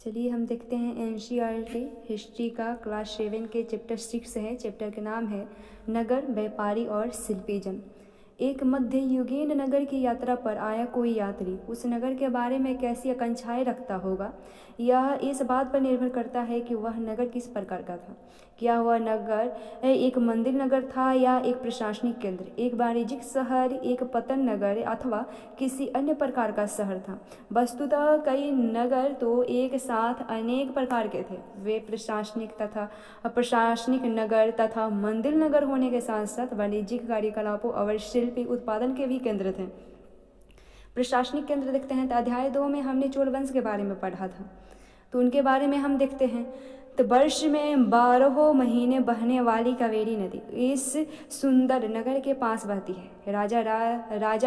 चलिए हम देखते हैं एनसीईआरटी हिस्ट्री का क्लास 7 के चैप्टर 6 है। चैप्टर का नाम है नगर, व्यापारी और शिल्पीजन। एक मध्ययुगीन नगर की यात्रा पर आया कोई यात्री उस नगर के बारे में कैसी आकांक्षाएं रखता होगा, यह इस बात पर निर्भर करता है कि वह नगर किस प्रकार का था। क्या वह नगर एक मंदिर नगर था या एक प्रशासनिक केंद्र, एक वाणिज्यिक शहर, एक पतन नगर अथवा किसी अन्य प्रकार का शहर था। वस्तुतः कई नगर तो एक साथ अनेक प्रकार के थे। वे प्रशासनिक तथा अप्रशासनिक नगर तथा मंदिर नगर होने के साथ साथ वाणिज्यिक कार्यकलापों और शिल्पी उत्पादन के भी केंद्र थे। प्रशासनिक केंद्र देखते हैं तो अध्याय 2 में हमने चोल वंश के बारे में पढ़ा था, तो उनके बारे में हम देखते हैं। तो वर्ष में 12 महीने बहने वाली कावेरी नदी इस सुंदर नगर के पास बहती है। राजराज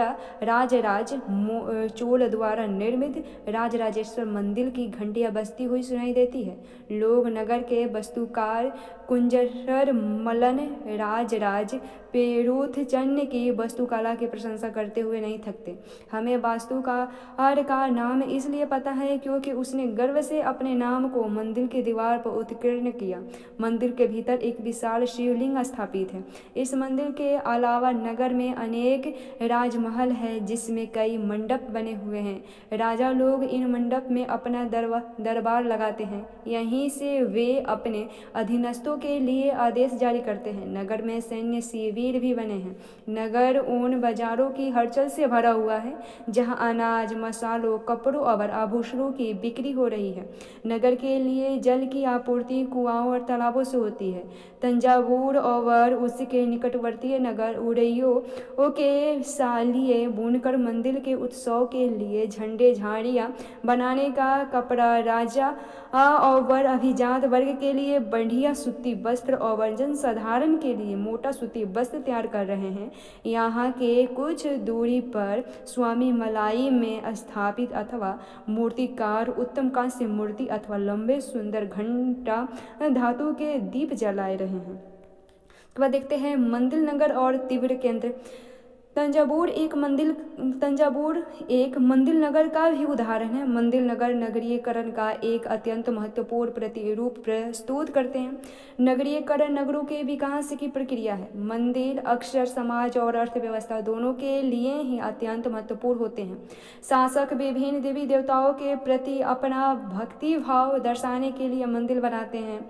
चोल द्वारा निर्मित राजराजेश्वर मंदिर की घंटियां बजती हुई सुनाई देती है। लोग नगर के वास्तुकार कुंजर मल्लन राजराज पेरुथचंद की वास्तुकला की प्रशंसा करते हुए नहीं थकते। हमें वास्तुकार का नाम इसलिए पता है क्योंकि उसने गर्व से अपने नाम को मंदिर की दीवार पर उत्कीर्ण किया। मंदिर के भीतर एक विशाल शिवलिंग स्थापित है। इस मंदिर के अलावा नगर में अनेक राजमहल है जिसमें कई मंडप बने हुए हैं। राजा लोग इन मंडप में अपना दरबार लगाते हैं। यहीं से वे अपने अधीनस्थों के लिए आदेश जारी करते हैं। नगर में सैन्य शिविर भी बने हैं। नगर उन बाजारों की हलचल से भरा हुआ है जहां अनाज, मसालों, कपड़ों और आभूषणों की बिक्री हो रही है। नगर के लिए जल की आपूर्ति कुआंओं और तालाबों से होती है। तंजावुर और उसके निकटवर्ती नगर उड़ैयो के सालिए बुनकर मंदिर के उत्सव के लिए झंडे, झाड़ियाँ बनाने का कपड़ा, राजा और अभिजात वर्ग के लिए बढ़िया सूती वस्त्र और जनसाधारण के लिए मोटा सूती वस्त्र तैयार कर रहे हैं। यहाँ के कुछ दूरी पर स्वामी मलाई में स्थापित अथवा मूर्तिकार उत्तम कांस्य मूर्ति अथवा लंबे सुंदर घंटा धातु के दीप जलाए रहे हैं। तो वह देखते हैं मंदिर नगर और तीव्र केंद्र। तंजावुर एक मंदिर नगर का भी उदाहरण है। मंदिर नगर नगरीयकरण का एक अत्यंत महत्वपूर्ण प्रतिरूप प्रस्तुत करते हैं। नगरीयकरण नगरों के विकास की प्रक्रिया है। मंदिर अक्सर समाज और अर्थव्यवस्था दोनों के लिए ही अत्यंत महत्वपूर्ण होते हैं। शासक विभिन्न देवी देवताओं के प्रति अपना भक्ति भाव दर्शाने के लिए मंदिर बनाते हैं।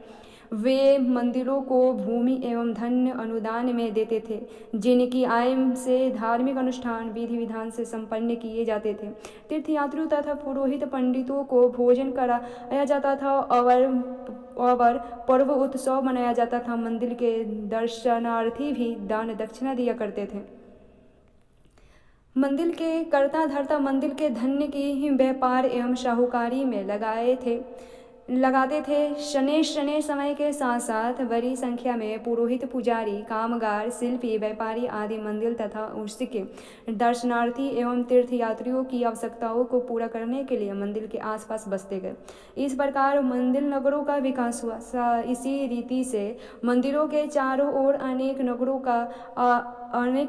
वे मंदिरों को भूमि एवं धन अनुदान में देते थे, जिनकी आय से धार्मिक अनुष्ठान विधि विधान से संपन्न किए जाते थे। तीर्थयात्रियों तथा पुरोहित पंडितों को भोजन कराया जाता था और पर्व उत्सव मनाया जाता था। मंदिर के दर्शनार्थी भी दान दक्षिणा दिया करते थे। मंदिर के कर्ता धर्ता मंदिर के धन की ही व्यापार एवं साहूकारी में लगाते थे। शने समय के साथ साथ बड़ी संख्या में पुरोहित, पुजारी, कामगार, शिल्पी, व्यापारी आदि मंदिर तथा उसके दर्शनार्थी एवं तीर्थयात्रियों की आवश्यकताओं को पूरा करने के लिए मंदिर के आसपास बसते गए। इस प्रकार मंदिर नगरों का विकास हुआ। इसी रीति से मंदिरों के चारों ओर अनेक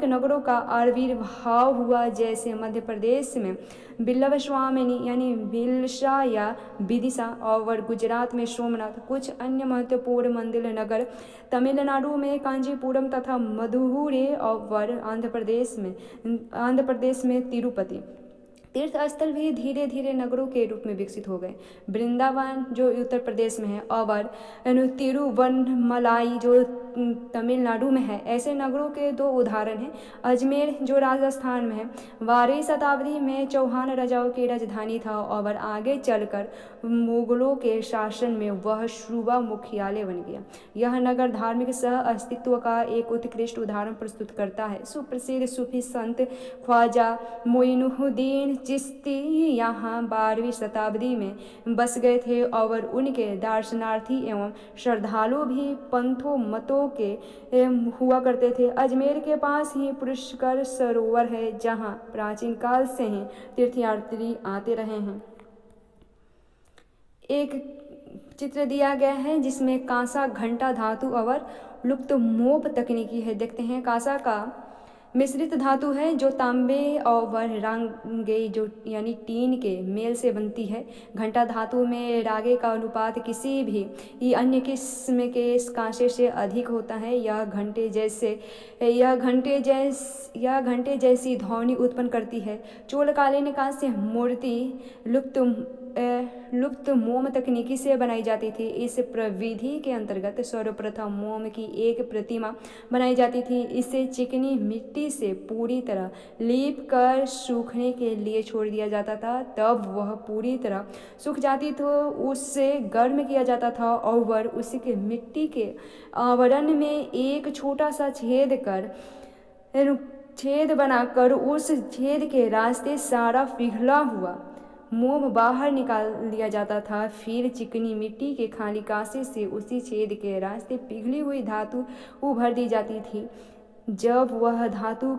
नगरों का आविर्भाव हुआ। जैसे मध्य प्रदेश में बिल्लवस्वामिनी यानी बिलसा या विदिशा और गुजरात में सोमनाथ। कुछ अन्य महत्वपूर्ण मंदिर नगर तमिलनाडु में कांचीपुरम तथा मदुरै और आंध्र प्रदेश में तिरुपति। तीर्थ स्थल भी धीरे धीरे नगरों के रूप में विकसित हो गए। वृंदावन जो उत्तर प्रदेश में है और तिरुवन्नमलाई जो तमिलनाडु में है, ऐसे नगरों के दो उदाहरण हैं। अजमेर जो राजस्थान में है, 12वीं शताब्दी में चौहान राजाओं की राजधानी था और आगे चलकर मुगलों के शासन में वह सूबा मुख्यालय बन गया। यह नगर धार्मिक सह अस्तित्व का एक उत्कृष्ट उदाहरण प्रस्तुत करता है। सुप्रसिद्ध सूफी संत ख्वाजा मोइनुद्दीन चिश्ती यहाँ 12वीं शताब्दी में बस गए थे और उनके दर्शनार्थी एवं श्रद्धालु भी पंथों मतों के हुआ करते थे। अजमेर के पास ही पुष्कर सरोवर है जहाँ प्राचीन काल से ही तीर्थयात्री आते रहे हैं। एक चित्र दिया गया है जिसमें कांसा, घंटा धातु और लुप्त मोप तकनीकी है। देखते हैं कांसा का मिश्रित धातु है जो तांबे और रांगे जो यानी टीन के मेल से बनती है। घंटा धातु में रागे का अनुपात किसी भी अन्य किस्म के कांसे से अधिक होता है। यह घंटे जैसी ध्वनि उत्पन्न करती है। चोलकालीन कांस्य मूर्ति लुप्त मोम तकनीकी से बनाई जाती थी। इस प्रविधि के अंतर्गत सर्वप्रथम मोम की एक प्रतिमा बनाई जाती थी। इसे चिकनी मिट्टी से पूरी तरह लीप कर सूखने के लिए छोड़ दिया जाता था। तब वह पूरी तरह सूख जाती तो उससे गर्म किया जाता था और उसके मिट्टी के आवरण में एक छोटा सा छेद बनाकर उस छेद के रास्ते सारा पिघला हुआ मोम बाहर निकाल लिया जाता था। फिर चिकनी मिट्टी के खाली कांसे से उसी छेद के रास्ते पिघली हुई धातु भर दी जाती थी। जब वह धातु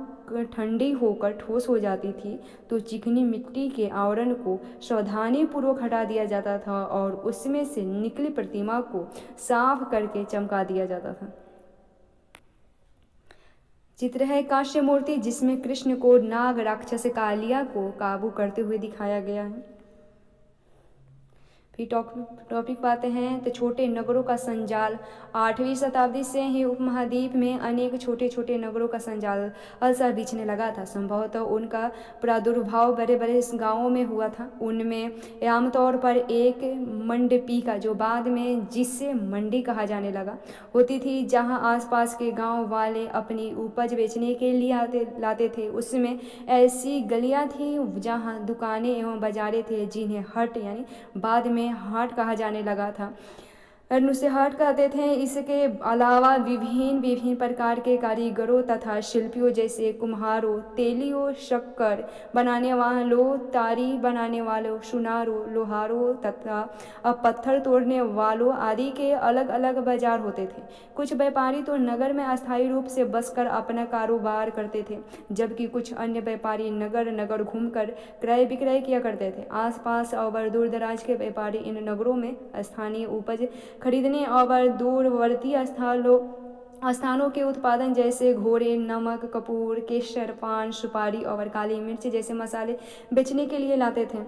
ठंडी होकर ठोस हो जाती थी तो चिकनी मिट्टी के आवरण को सावधानीपूर्वक हटा दिया जाता था और उसमें से निकली प्रतिमा को साफ करके चमका दिया जाता था। चित्र है कांस्य मूर्ति जिसमें कृष्ण को नाग राक्षस कालिया को काबू करते हुए दिखाया गया है। फिर टॉपिक पाते हैं तो छोटे नगरों का संजाल। 8वीं शताब्दी से ही उपमहाद्वीप में अनेक छोटे छोटे नगरों का संजाल सा बिछने लगा था। संभवतः उनका प्रादुर्भाव बड़े बड़े गांवों में हुआ था। उनमें आमतौर पर एक मंडपीका जो बाद में जिससे मंडी कहा जाने लगा होती थी, जहां आसपास के गांव वाले अपनी उपज बेचने के लिए लाते थे। उसमें ऐसी गलियां थी जहां दुकानें एवं बाजारें थे जिन्हें हट यानी बाद में हाट कहा जाने लगा था। उसे हाट कहते थे। इसके अलावा विभिन्न प्रकार के कारीगरों तथा शिल्पियों जैसे कुम्हारों, तेलियों, शक्कर बनाने वालों, तारी बनाने वालों, सुनारों, लोहारों तथा पत्थर तोड़ने वालों आदि के अलग अलग बाजार होते थे। कुछ व्यापारी तो नगर में अस्थायी रूप से बसकर अपना कारोबार करते थे, जबकि कुछ अन्य व्यापारी नगर नगर घूमकर क्रय विक्रय किया करते थे। आसपास और दूर दराज के व्यापारी इन नगरों में स्थानीय उपज खरीदने और दूरवर्ती स्थानों के उत्पादन जैसे घोड़े, नमक, कपूर, केसर, पान, सुपारी और काली मिर्च जैसे मसाले बेचने के लिए लाते थे।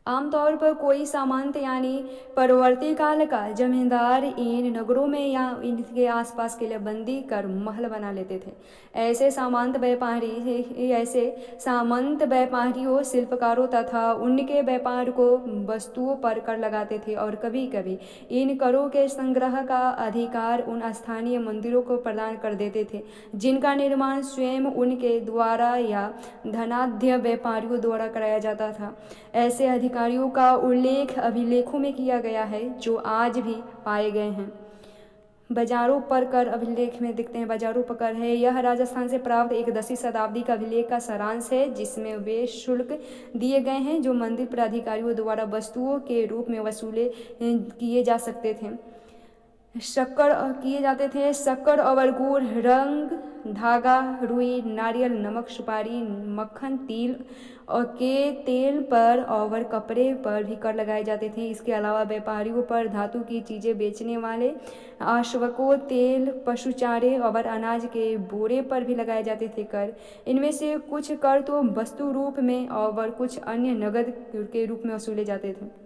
आमतौर पर कोई सामंत यानी परवर्ती काल का जमींदार इन नगरों में या इनके आसपास के लिए बंदी कर महल बना लेते थे। ऐसे सामंत व्यापारियों, शिल्पकारों तथा उनके व्यापार को वस्तुओं पर कर लगाते थे और कभी कभी इन करों के संग्रह का अधिकार उन स्थानीय मंदिरों को प्रदान कर देते थे जिनका निर्माण स्वयं उनके द्वारा या धनाढ्य व्यापारियों द्वारा कराया जाता था। ऐसे अधिकारियों का उल्लेख अभिलेखों में किया गया है जो आज भी पाए गए हैं। बाजारों पर कर अभिलेख में दिखते हैं। बाजारों पर कर है, यह राजस्थान से प्राप्त एक 10वीं शताब्दी का अभिलेख का सारांश है जिसमें वे शुल्क दिए गए हैं जो मंदिर प्राधिकारियों द्वारा वस्तुओं के रूप में वसूले किए जा सकते थे। शक्कर और गुड़, रंग, धागा, रुई, नारियल, नमक, सुपारी, मक्खन, तिल और के तेल पर और कपड़े पर भी कर लगाए जाते थे। इसके अलावा व्यापारियों पर धातु की चीज़ें बेचने वाले आश्वकों, तेल, पशु चारे और अनाज के बोरे पर भी लगाए जाते थे कर। इनमें से कुछ कर तो वस्तु रूप में और कुछ अन्य नगद के रूप में वसूले जाते थे।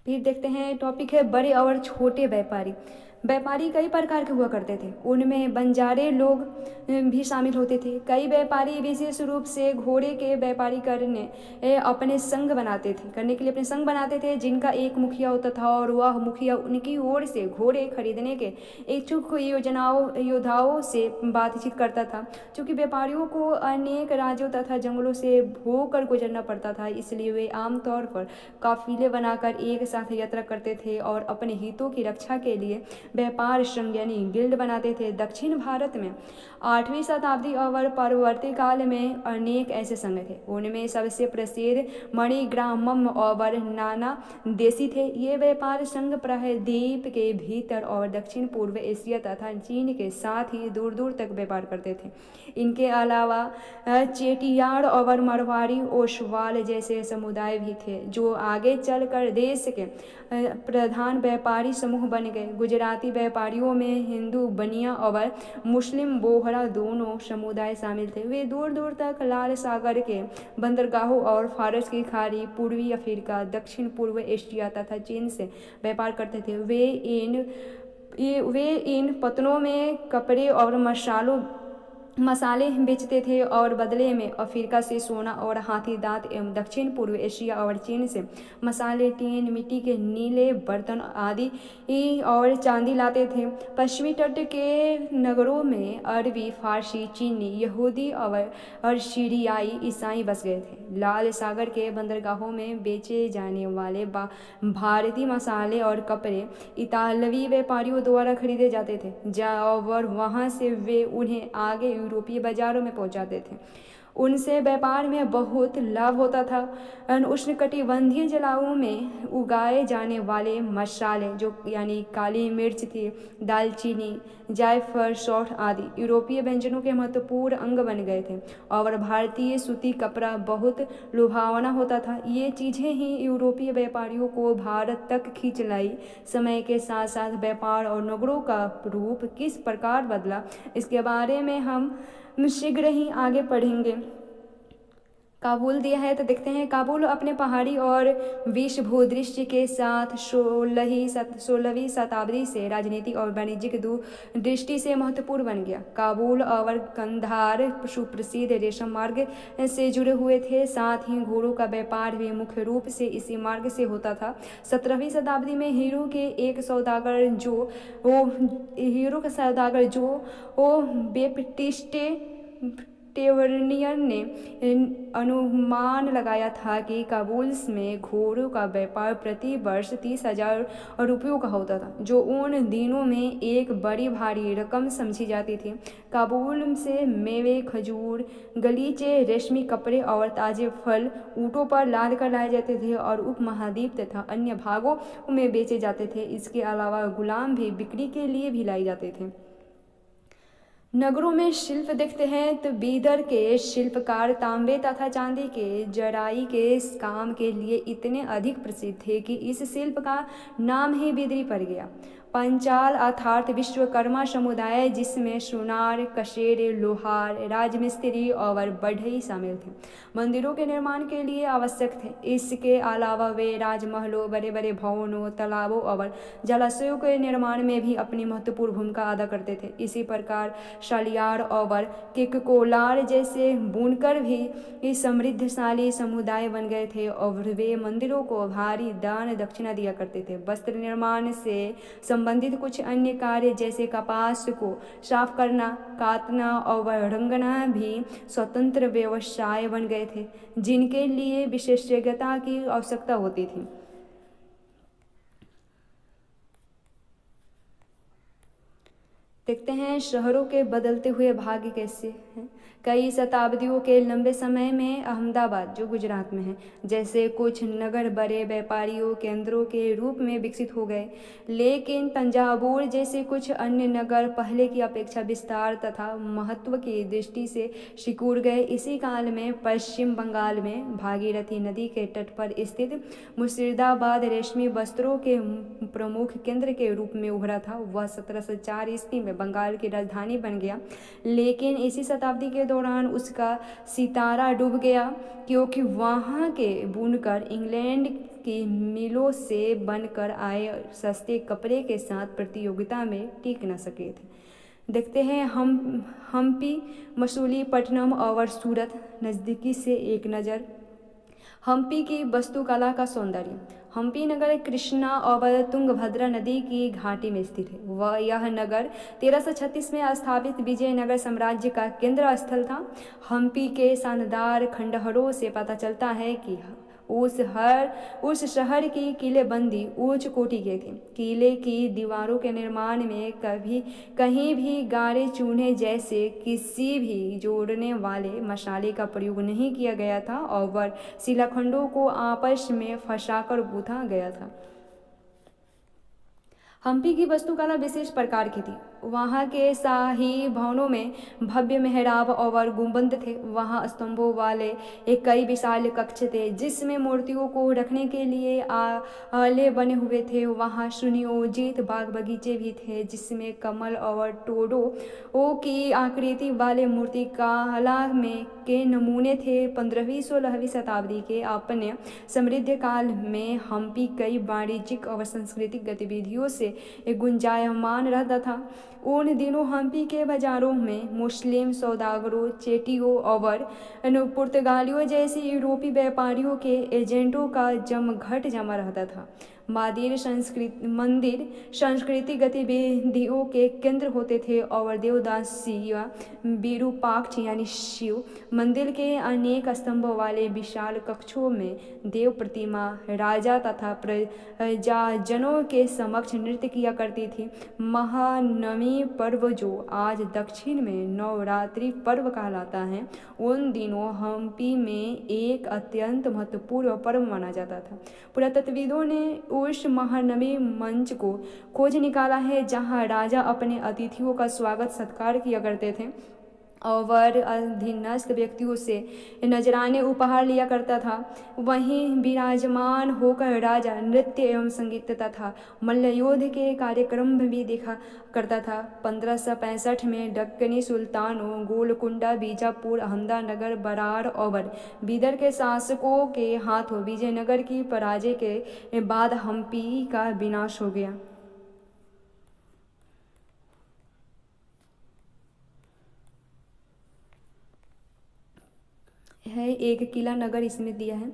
फिर देखते हैं टॉपिक है बड़े और छोटे व्यापारी। व्यापारी कई प्रकार के हुआ करते थे, उनमें बंजारे लोग भी शामिल होते थे। कई व्यापारी विशेष रूप से घोड़े के व्यापारी करने के लिए अपने संघ बनाते थे जिनका एक मुखिया होता था और वह मुखिया उनकी ओर से घोड़े खरीदने के इच्छुक योद्धाओं से बातचीत करता था। चूँकि व्यापारियों को अनेक राज्यों तथा जंगलों से होकर गुजरना पड़ता था, इसलिए वे आमतौर पर काफिले बनाकर एक साथ यात्रा करते थे और अपने हितों की रक्षा के लिए व्यापार संघ यानी गिल्ड बनाते थे। दक्षिण भारत में 8वीं शताब्दी और परवर्ती काल में अनेक ऐसे संघ थे। उनमें सबसे प्रसिद्ध मणिग्रामम और नाना देशी थे। ये व्यापार संघ प्रायः द्वीप के भीतर और दक्षिण पूर्व एशिया तथा चीन के साथ ही दूर दूर तक व्यापार करते थे। इनके अलावा चेटियार और मारवाड़ी ओसवाल जैसे समुदाय भी थे जो आगे चलकर देश के प्रधान व्यापारी समूह बन गए। गुजरात देहाती व्यापारियों में हिंदू बनिया और मुस्लिम बोहरा दोनों समुदाय शामिल थे। वे दूर दूर तक लाल सागर के बंदरगाहों और फारस की खाड़ी, पूर्वी अफ्रीका, दक्षिण पूर्व एशिया तथा चीन से व्यापार करते थे। वे इन पतनों में कपड़े और मसाले बेचते थे और बदले में अफ्रीका से सोना और हाथी दांत एवं दक्षिण पूर्व एशिया और चीन से मसाले, टीन, मिट्टी के नीले बर्तन आदि और चांदी लाते थे। पश्चिमी तट के नगरों में अरबी, फारसी, चीनी, यहूदी और सीरियाई ईसाई बस गए थे। लाल सागर के बंदरगाहों में बेचे जाने वाले भारतीय मसाले और कपड़े इतालवी व्यापारियों द्वारा खरीदे जाते थे और वहां से वे उन्हें आगे यूरोपीय बाजारों में पहुंचाते थे। उनसे व्यापार में बहुत लाभ होता था। उष्णकटिबंधीय जलवायु में उगाए जाने वाले मसाले जो यानी काली मिर्च थी, दालचीनी, जायफल, सौंठ आदि यूरोपीय व्यंजनों के महत्वपूर्ण अंग बन गए थे और भारतीय सूती कपड़ा बहुत लुभावना होता था। ये चीज़ें ही यूरोपीय व्यापारियों को भारत तक खींच लाई। समय के साथ साथ व्यापार और नगरों का रूप किस प्रकार बदला, इसके बारे में हम शीघ्र ही आगे पढ़ेंगे। काबुल दिया है तो देखते हैं। काबुल अपने पहाड़ी और विश्व भूदृश्य के साथ 16वीं शताब्दी से राजनीतिक और वाणिज्यिक दृष्टि से महत्वपूर्ण बन गया। काबुल और कंधार सुप्रसिद्ध रेशम मार्ग से जुड़े हुए थे। साथ ही घोड़ों का व्यापार भी मुख्य रूप से इसी मार्ग से होता था। 17वीं शताब्दी में हीरो के सौदागर जो बेप्टिस्ट टेवर्नियर ने अनुमान लगाया था कि काबुल में घोड़ों का व्यापार प्रति वर्ष 30,000 रुपयों का होता था, जो उन दिनों में एक बड़ी भारी रकम समझी जाती थी। काबुल से मेवे, खजूर, गलीचे, रेशमी कपड़े और ताजे फल ऊँटों पर लाद कर लाए जाते थे और उपमहाद्वीप तथा अन्य भागों में बेचे जाते थे। इसके अलावा गुलाम भी बिक्री के लिए भी लाए जाते थे। नगरों में शिल्प देखते हैं तो बीदर के शिल्पकार तांबे तथा चांदी के जराई के काम के लिए इतने अधिक प्रसिद्ध थे कि इस शिल्प का नाम ही बिदरी पड़ गया। पंचाल अर्थात विश्वकर्मा समुदाय, जिसमें सुनार, कशेर, लोहार, राजमिस्त्री और बढ़ई शामिल थे, मंदिरों के निर्माण के लिए आवश्यक थे। इसके अलावा वे राजमहलों, बड़े बड़े भवनों, तालाबों और जलाशयों के निर्माण में भी अपनी महत्वपूर्ण भूमिका अदा करते थे। इसी प्रकार शालियार और किककोलार जैसे बुनकर भी समृद्धशाली समुदाय बन गए थे और वे मंदिरों को भारी दान दक्षिणा दिया करते थे। वस्त्र निर्माण से संबंधित कुछ अन्य कार्य जैसे कपास को साफ करना, काटना और रंगना भी स्वतंत्र व्यवसाय बन गए थे, जिनके लिए विशेषज्ञता की आवश्यकता होती थी। देखते हैं शहरों के बदलते हुए भाग्य कैसे हैं। कई शताब्दियों के लंबे समय में अहमदाबाद, जो गुजरात में है, जैसे कुछ नगर बड़े व्यापारियों केंद्रों के रूप में विकसित हो गए, लेकिन तंजावुर जैसे कुछ अन्य नगर पहले की अपेक्षा विस्तार तथा महत्व की दृष्टि से सिकुड़ गए। इसी काल में पश्चिम बंगाल में भागीरथी नदी के तट पर स्थित मुर्शिदाबाद रेशमी वस्त्रों के प्रमुख केंद्र के रूप में उभरा था। वह 1704 ईस्वी में बंगाल की राजधानी बन गया, लेकिन इसी शताब्दी के दौरान उसका सितारा डूब गया, क्योंकि वहाँ के बुनकर इंग्लैंड की मिलों से बनकर आए सस्ते कपड़े के साथ प्रतियोगिता में टिक न सके थे। देखते हैं हम्पी, मसूलीपट्टनम और सूरत नज़दीकी से एक नज़र। हम्पी की वास्तुकला का सौंदर्य। हम्पी नगर कृष्णा और तुंगभद्रा नदी की घाटी में स्थित है। यह नगर 1336 में स्थापित विजयनगर साम्राज्य का केंद्र स्थल था। हम्पी के शानदार खंडहरों से पता चलता है कि उस शहर की किलेबंदी उच्च कोटि की थी। किले की दीवारों के निर्माण में कहीं भी गारे चूने जैसे किसी भी जोड़ने वाले मसाले का प्रयोग नहीं किया गया था और शिलाखंडों को आपस में फंसाकर गूंथा गया था। हम्पी की वास्तुकला विशेष प्रकार की थी। वहाँ के शाही भवनों में भव्य मेहराब और गुंबद थे। वहाँ स्तंभों वाले एक कई विशाल कक्ष थे जिसमें मूर्तियों को रखने के लिए आले बने हुए थे। वहाँ सुनियोजित बाग बगीचे भी थे जिसमें कमल और टोडो की आकृति वाले मूर्तिकला में के नमूने थे। 15वीं-16वीं शताब्दी के अपने समृद्ध काल में हम्पी कई वाणिज्यिक और सांस्कृतिक गतिविधियों से गुंजायमान रहता था। उन दिनों हम्पी के बाजारों में मुस्लिम सौदागरों, चेटियों और पुर्तगालियों जैसे यूरोपीय व्यापारियों के एजेंटों का जमघट जमा रहता था। मंदिर सांस्कृतिक गतिविधियों के केंद्र होते थे और देवदासिया विरूपाक्ष यानी शिव मंदिर के अनेक स्तंभों वाले विशाल कक्षों में देव प्रतिमा राजा तथा प्रजाजनों के समक्ष नृत्य किया करती थी। महानवमी पर्व जो आज दक्षिण में नवरात्रि पर्व कहलाता है, उन दिनों हम्पी में एक अत्यंत महत्वपूर्ण पर्व माना जाता था। पुरातत्वविदों ने उस महानवमी मंच को खोज निकाला है जहां राजा अपने अतिथियों का स्वागत सत्कार किया करते थे और अधीनस्थ व्यक्तियों से नजराने उपहार लिया करता था। वहीं विराजमान होकर राजा नृत्य एवं संगीत तथा मल्लयुद्ध के कार्यक्रम भी देखा करता था। 1565 में दक्कनी सुल्तानों गोलकुंडा, बीजापुर, अहमदनगर, बरार और बीदर के शासकों के हाथों विजयनगर की पराजय के बाद हम्पी का विनाश हो गया। है एक किला नगर इसमें दिया है,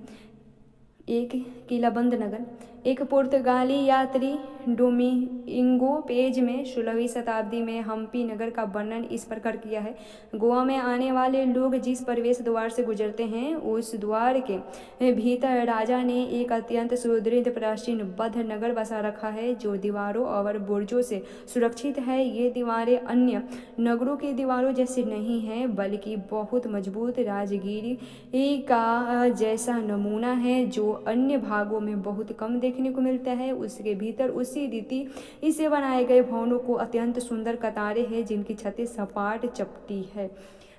एक किलाबंद नगर। एक पुर्तगाली यात्री डोमिंगो पेज में 16वीं शताब्दी में हम्पी नगर का वर्णन इस प्रकार किया है। गोवा में आने वाले लोग जिस प्रवेश द्वार से गुजरते हैं उस द्वार के भीतर राजा ने एक अत्यंत सुदृढ़ प्राचीन बद्ध नगर बसा रखा है जो दीवारों और बुर्जों से सुरक्षित है। ये दीवारें अन्य नगरों की दीवारों जैसी नहीं है बल्कि बहुत मजबूत राजगीरी का जैसा नमूना है जो अन्य भागों में बहुत कम देखने को मिलता है। उसके भीतर उसी रीति इसे बनाए गए भवनों को अत्यंत सुंदर कतारें हैं जिनकी छतें सपाट चपटी है।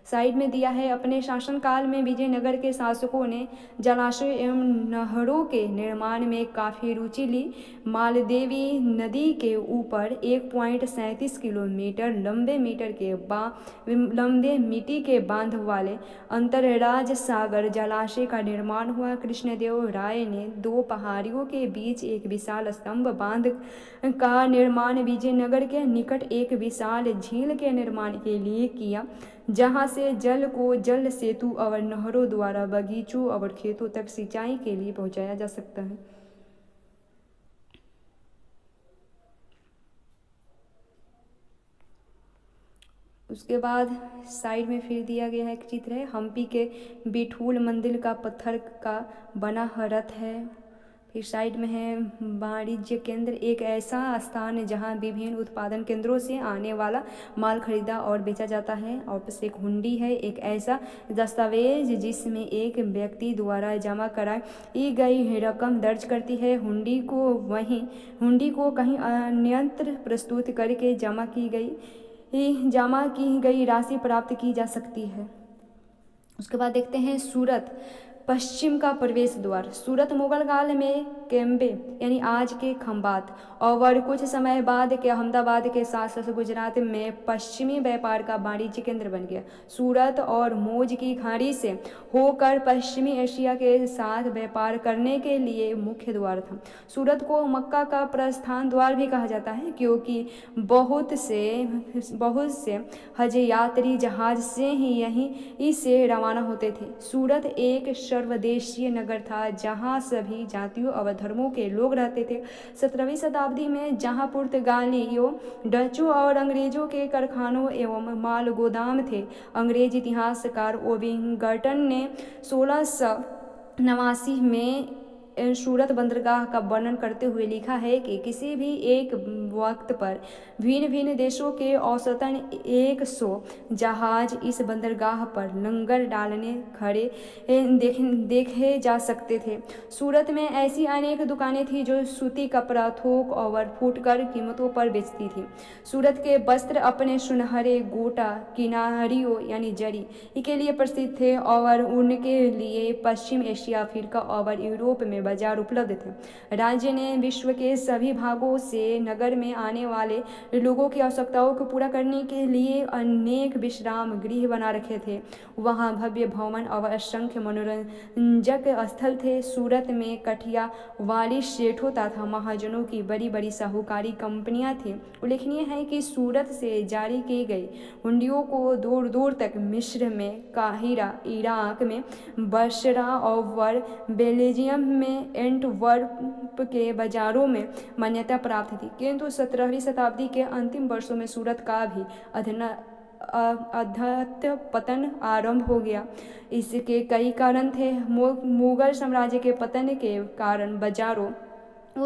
साइड में दिया है, अपने शासनकाल में विजयनगर के शासकों ने जलाशय एवं नहरों के निर्माण में काफ़ी रुचि ली। मालदेवी नदी के ऊपर 1.37 किलोमीटर लंबे मिट्टी के बांध वाले अंतर्राज सागर जलाशय का निर्माण हुआ। कृष्णदेव राय ने 2 पहाड़ियों के बीच एक विशाल स्तंभ बांध का निर्माण विजयनगर के निकट एक विशाल झील के निर्माण के लिए किया जहां से जल को जल सेतु और नहरों द्वारा बगीचों और खेतों तक सिंचाई के लिए पहुंचाया जा सकता है। उसके बाद साइड में फिर दिया गया है एक चित्र है, हम्पी के बिठूल मंदिर का पत्थर का बना रथ है। फिर साइड में है वाणिज्य केंद्र, एक ऐसा स्थान जहां विभिन्न उत्पादन केंद्रों से आने वाला माल खरीदा और बेचा जाता है। और एक हुंडी है, एक ऐसा दस्तावेज जिसमें एक व्यक्ति द्वारा जमा कराई गई रकम दर्ज करती है। हुंडी को कहीं अन्यत्र प्रस्तुत करके जमा की गई राशि प्राप्त की जा सकती है। उसके बाद देखते हैं सूरत पश्चिम का प्रवेश द्वार। सूरत मुगल काल में केम्बे यानी आज के खंबात और कुछ समय बाद के अहमदाबाद के साथ साथ गुजरात में पश्चिमी व्यापार का वाणिज्य केंद्र बन गया। सूरत और मौज की खाड़ी से होकर पश्चिमी एशिया के साथ व्यापार करने के लिए मुख्य द्वार था। सूरत को मक्का का प्रस्थान द्वार भी कहा जाता है क्योंकि बहुत से हज यात्री जहाज से ही यहीं से रवाना होते थे। सूरत एक सर्वदेशीय नगर था जहां सभी जातियों और धर्मों के लोग रहते थे। 17वीं शताब्दी में जहां पुर्तगालियों, डचों और अंग्रेजों के कारखानों एवं माल गोदाम थे। अंग्रेज इतिहासकार ओविंगटन ने 1689 में सूरत बंदरगाह का वर्णन करते हुए लिखा है कि किसी भी एक वक्त पर भिन्न भिन्न देशों के औसतन 100 जहाज इस बंदरगाह पर लंगर डालने खड़े देखे जा सकते थे। सूरत में ऐसी अनेक दुकानें थीं जो सूती कपड़ा थोक और फुटकर कीमतों पर बेचती थीं। सूरत के वस्त्र अपने सुनहरे गोटा किनारियों यानी जरी के लिए प्रसिद्ध थे और उनके लिए पश्चिम एशिया, अफ्रीका और यूरोप में बाजार उपलब्ध थे। राज्य ने विश्व के सभी भागों से नगर में आने वाले लोगों की आवश्यकताओं को पूरा करने के लिए अनेक विश्राम गृह बना रखे थे। वहाँ भव्य भवन और असंख्य मनोरंजक स्थल थे। सूरत में कठिया वाली सेठों तथा महाजनों की बड़ी बड़ी साहूकारी कंपनियां थीं। उल्लेखनीय है कि सूरत से जारी की गई हुंडियों को दूर दूर तक मिस्र में, काहिरा, इराक में, बसरा और बेल्जियम में एंटवर्प के बाजारों में मान्यता प्राप्त थी। किंतु 17वीं शताब्दी के अंतिम वर्षों में सूरत का भी अधःपतन आरंभ हो गया। इसके कई कारण थे। मुगल साम्राज्य के पतन के कारण बाजारों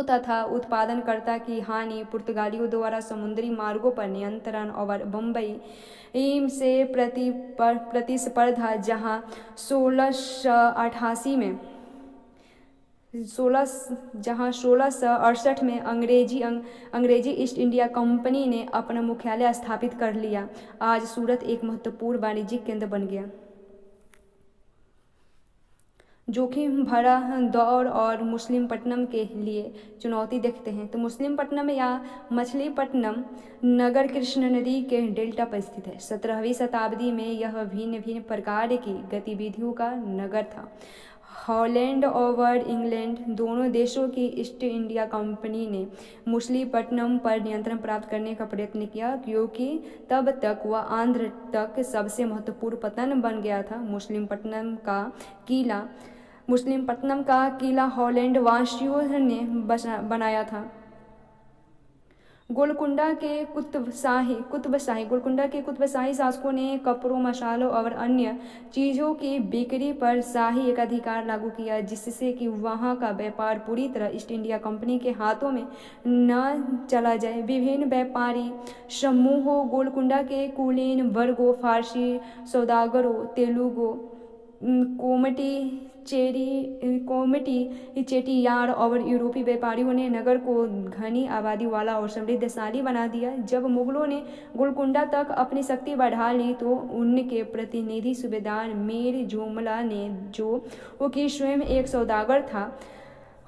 तथा उत्पादनकर्ता की हानि, पुर्तगालियों द्वारा समुद्री मार्गों पर नियंत्रण और बम्बई से प्रतिस्पर्धा, जहां 1668 में अंग्रेजी ईस्ट इंडिया कंपनी ने अपना मुख्यालय स्थापित कर लिया। आज सूरत एक महत्वपूर्ण वाणिज्यिक केंद्र बन गया। जोखिम भरा दौर और मुस्लिमपट्टनम के लिए चुनौती देखते हैं तो मुस्लिमपट्टनम या मछलीपट्टनम नगर कृष्ण नदी के डेल्टा पर स्थित है। 17वीं शताब्दी में यह भिन्न भिन्न प्रकार की गतिविधियों का नगर था। हॉलैंड और इंग्लैंड दोनों देशों की ईस्ट इंडिया कंपनी ने मछलीपट्टनम पर नियंत्रण प्राप्त करने का प्रयत्न किया, क्योंकि तब तक वह आंध्र तक सबसे महत्वपूर्ण पतन बन गया था। मुस्लिमपट्टनम का किला हॉलैंड वासियों ने बनाया था। गोलकुंडा के कुतुबशाही शासकों ने कपड़ों, मसालों और अन्य चीज़ों की बिक्री पर शाही एकाधिकार लागू किया, जिससे कि वहाँ का व्यापार पूरी तरह ईस्ट इंडिया कंपनी के हाथों में न चला जाए। विभिन्न व्यापारी समूहों, गोलकुंडा के कुलीन वर्गों, फारसी सौदागरों, तेलुगु, कोमटी चेटियार और यूरोपीय व्यापारियों ने नगर को घनी आबादी वाला और समृद्धशाली बना दिया। जब मुगलों ने गोलकुंडा तक अपनी शक्ति बढ़ा ली तो उनके प्रतिनिधि सूबेदार मीर जुमला ने, जो कि स्वयं एक सौदागर था,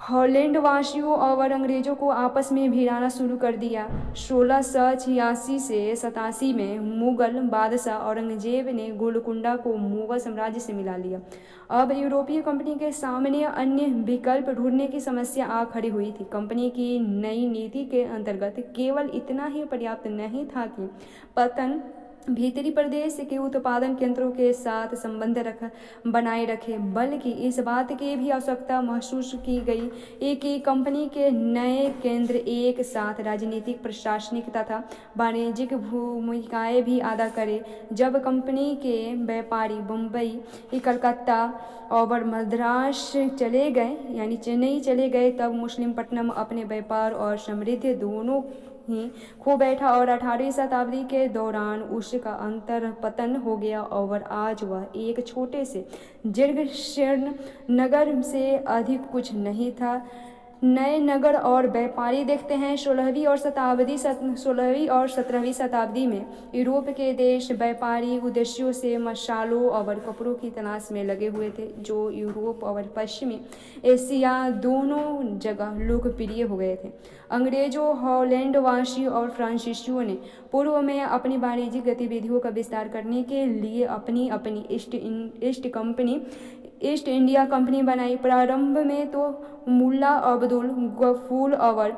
हॉलैंड वासियों और अंग्रेजों को आपस में भिड़ाना शुरू कर दिया। 1686 से 87 में मुगल बादशाह औरंगजेब ने गोलकुंडा को मुगल साम्राज्य से मिला लिया। अब यूरोपीय कंपनी के सामने अन्य विकल्प ढूंढने की समस्या आ खड़ी हुई थी। कंपनी की नई नीति के अंतर्गत केवल इतना ही पर्याप्त नहीं था कि पतन भीतरी प्रदेश के उत्पादन केंद्रों के साथ संबंध बनाए रखे, बल्कि इस बात की भी आवश्यकता महसूस की गई कि कंपनी के नए केंद्र एक साथ राजनीतिक, प्रशासनिक तथा वाणिज्यिक भूमिकाएं भी अदा करें। जब कंपनी के व्यापारी बम्बई, कलकत्ता और मद्रास चले गए यानी चेन्नई चले गए, तब मुस्लिमपट्टनम अपने व्यापार और समृद्धि दोनों ही खो बैठा और 18वीं शताब्दी के दौरान उसका अंतर पतन हो गया और आज वह एक छोटे से जीर्ण नगर से अधिक कुछ नहीं था। नए नगर और व्यापारी देखते हैं। 16वीं और 17वीं शताब्दी में यूरोप के देश व्यापारी उद्देश्यों से मसालों और कपड़ों की तलाश में लगे हुए थे, जो यूरोप और पश्चिमी एशिया दोनों जगह लोकप्रिय हो गए थे। अंग्रेजों, हॉलैंडवासी और फ्रांसीसियों ने पूर्व में अपनी वाणिज्यिक गतिविधियों का विस्तार करने के लिए अपनी अपनी ईस्ट इंडिया कंपनी बनाई। प्रारंभ में तो मुल्ला अब्दुल गफूर और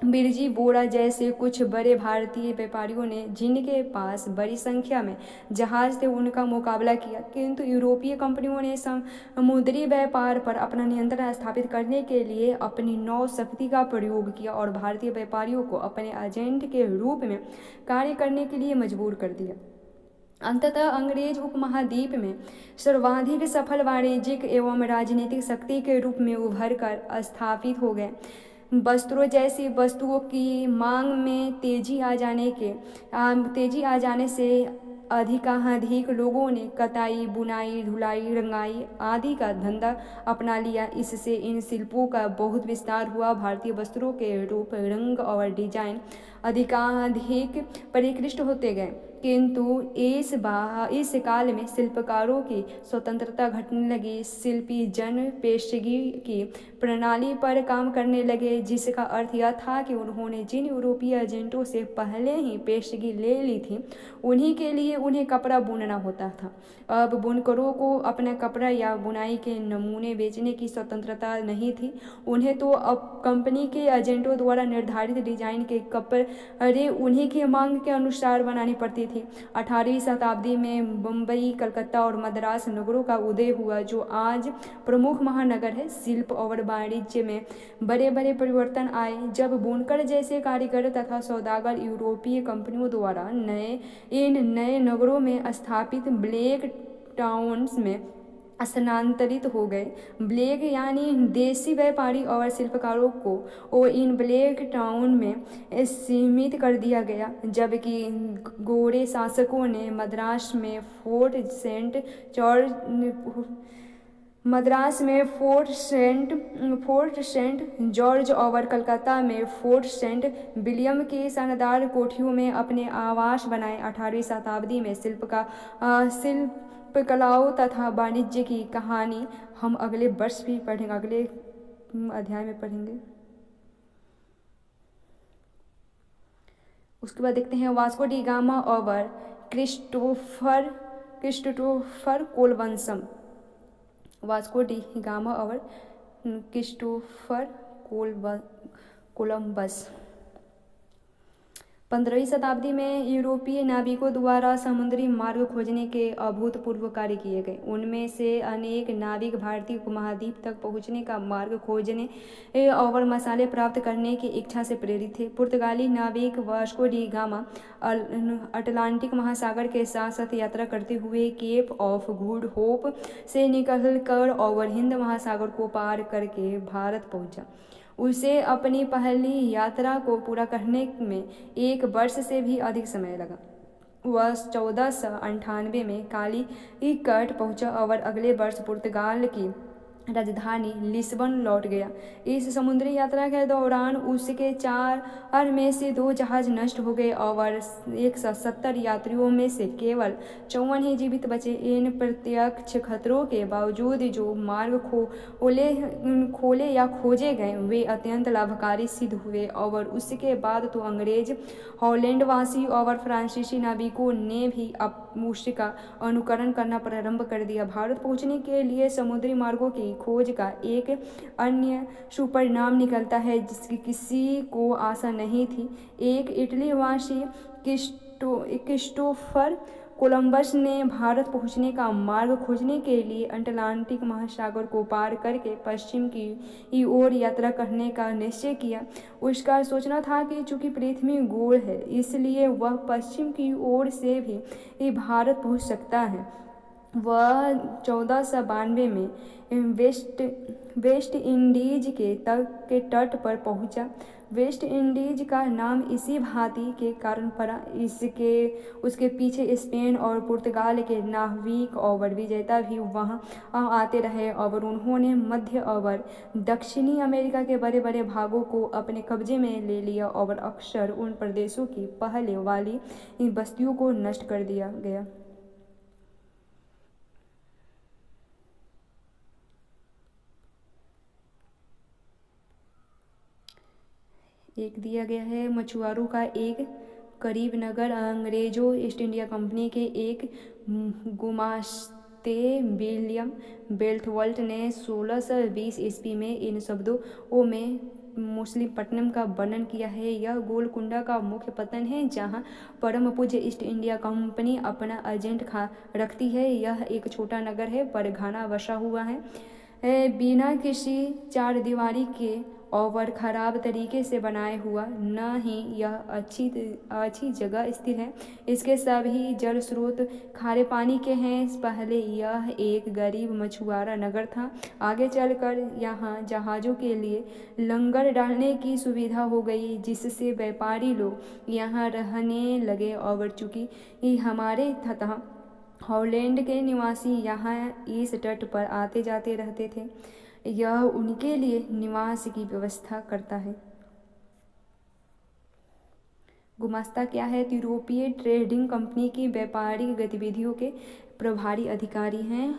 बिरजी बोरा जैसे कुछ बड़े भारतीय व्यापारियों ने, जिनके पास बड़ी संख्या में जहाज थे, उनका मुकाबला किया, किंतु यूरोपीय कंपनियों ने समुद्री व्यापार पर अपना नियंत्रण स्थापित करने के लिए अपनी नौ शक्ति का प्रयोग किया और भारतीय व्यापारियों को अपने एजेंट के रूप में कार्य करने के लिए मजबूर कर दिया। अंततः अंग्रेज उपमहाद्वीप में सर्वाधिक सफल वाणिज्यिक एवं राजनीतिक शक्ति के रूप में उभर कर स्थापित हो गए। वस्त्रों जैसी वस्तुओं की मांग में तेजी आ जाने से अधिकाधिक लोगों ने कताई, बुनाई, धुलाई, रंगाई आदि का धंधा अपना लिया। इससे इन शिल्पों का बहुत विस्तार हुआ। भारतीय वस्त्रों के रूप, रंग और डिजाइन अधिकाधिक परिष्कृत होते गए, किंतु इस काल में शिल्पकारों की स्वतंत्रता घटने लगी। शिल्पी जन पेशगी की प्रणाली पर काम करने लगे, जिसका अर्थ यह था कि उन्होंने जिन यूरोपीय एजेंटों से पहले ही पेशगी ले ली थी, उन्हीं के लिए उन्हें कपड़ा बुनना होता था। अब बुनकरों को अपना कपड़ा या बुनाई के नमूने बेचने की स्वतंत्रता नहीं थी। उन्हें तो अब कंपनी के एजेंटों द्वारा निर्धारित डिजाइन के कपड़े उन्हीं की मांग के अनुसार बनानी पड़ती थी। 18वीं शताब्दी में बम्बई, कलकत्ता और मद्रास नगरों का उदय हुआ, जो आज प्रमुख महानगर है। शिल्प और वाणिज्य में बड़े बड़े परिवर्तन आए जब बुनकर जैसे कारीगर तथा सौदागर यूरोपीय कंपनियों द्वारा इन नए नगरों में स्थापित ब्लैक टाउन्स में स्थानांतरित हो गए। ब्लैक यानी देसी व्यापारी और शिल्पकारों को इन ब्लैक टाउन में सीमित कर दिया गया, जबकि गोरे शासकों ने मद्रास में फोर्ट सेंट जॉर्ज और कलकत्ता में फोर्ट सेंट विलियम की शानदार कोठियों में अपने आवास बनाए। 18वीं शताब्दी में शिल्पकलाओं तथा वाणिज्य की कहानी हम अगले वर्ष भी पढ़ेंगे, अगले अध्याय में पढ़ेंगे। उसके बाद देखते हैं वास्को डी गामा और Christopher Columbus. Vasco D gamma और क्रिस्टोफर कोलंबस 15वीं शताब्दी में यूरोपीय नाविकों द्वारा समुद्री मार्ग खोजने के अभूतपूर्व कार्य किए गए। उनमें से अनेक नाविक भारतीय उपमहाद्वीप तक पहुंचने का मार्ग खोजने और मसाले प्राप्त करने की इच्छा से प्रेरित थे। पुर्तगाली नाविक वास्को डी गामा अटलांटिक महासागर के साथ साथ यात्रा करते हुए केप ऑफ गुड होप से निकलकर और हिंद महासागर को पार करके भारत पहुंचा। उसे अपनी पहली यात्रा को पूरा करने में 1 वर्ष से भी अधिक समय लगा। वह 1498 में कालीकट पहुंचा और अगले वर्ष पुर्तगाल की राजधानी लिस्बन लौट गया। इस समुद्री यात्रा के दौरान उसके 4 में से 2 जहाज नष्ट हो गए और 170 यात्रियों में से केवल 54 ही जीवित बचे। इन प्रत्यक्ष खतरों के बावजूद जो मार्ग खोले या खोजे गए वे अत्यंत लाभकारी सिद्ध हुए और उसके बाद तो अंग्रेज, हॉलैंडवासी और फ्रांसीसी नाविकों ने भी उसका अनुकरण करना प्रारंभ कर दिया। भारत पहुंचने के लिए समुद्री मार्गों की खोज का एक अन्य सुपरिणाम निकलता है जिसकी किसी को आशा नहीं थी। एक इटलीवासी क्रिस्टोफर कोलंबस ने भारत पहुंचने का मार्ग खोजने के लिए अटलांटिक महासागर को पार करके पश्चिम की ओर यात्रा करने का निश्चय किया। उसका सोचना था कि चूंकि पृथ्वी गोल है इसलिए वह पश्चिम की ओर से भी भारत पहुंच सकता है। वह 1492 में वेस्ट इंडीज के तट पर पहुंचा। वेस्ट इंडीज का नाम इसी भांति के कारण पड़ा। उसके पीछे स्पेन और पुर्तगाल के नाविक और विजेता भी वहां आते रहे और उन्होंने मध्य और दक्षिणी अमेरिका के बड़े बड़े भागों को अपने कब्जे में ले लिया और अक्सर उन प्रदेशों की पहले वाली बस्तियों को नष्ट कर दिया गया। एक दिया गया है मछुआरों का एक करीब नगर। अंग्रेजों ईस्ट इंडिया कंपनी के एक गुमास्ते विलियम बेल्थवल्ट ने 1620 ईस्वी में इन शब्दों में मछलीपट्टनम का वर्णन किया है। यह गोलकुंडा का मुख्य पत्तन है जहां परम पूज्य ईस्ट इंडिया कंपनी अपना एजेंट रखती है। यह एक छोटा नगर है पर घना बसा हुआ है, बिना किसी चारदीवारी के और खराब तरीके से बनाया हुआ, न ही यह अच्छी जगह स्थित है। इसके सभी जल स्रोत खारे पानी के हैं। पहले यह एक गरीब मछुआरा नगर था। आगे चलकर यहाँ जहाज़ों के लिए लंगर डालने की सुविधा हो गई, जिससे व्यापारी लोग यहाँ रहने लगे और चूंकि हमारे तथा हॉलैंड के निवासी यहाँ इस तट पर आते जाते रहते थे, यह उनके लिए निवास की व्यवस्था करता है। गुमास्ता क्या है? यूरोपीय ट्रेडिंग कंपनी की व्यापारिक गतिविधियों के प्रभारी अधिकारी हैं।